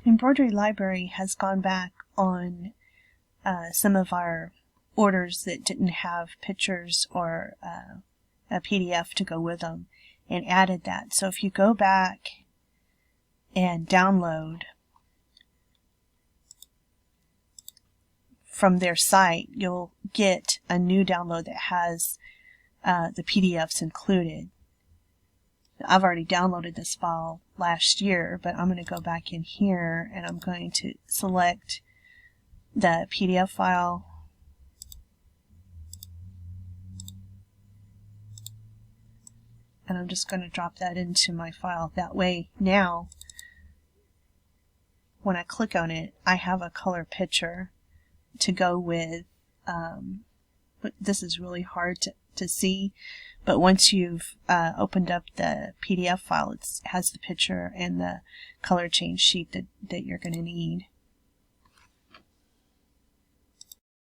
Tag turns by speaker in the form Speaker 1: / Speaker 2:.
Speaker 1: Embroidery Library has gone back on some of our orders that didn't have pictures or a PDF to go with them and added that. So if you go back and download from their site, you'll get a new download that has the PDFs included. I've already downloaded this file last year, but I'm going to go back in here and I'm going to select the PDF file. And I'm just going to drop that into my file. That way now, when I click on it, I have a color picture to go with. This is really hard to see, but once you've opened up the PDF file, it has the picture and the color change sheet that you're going to need.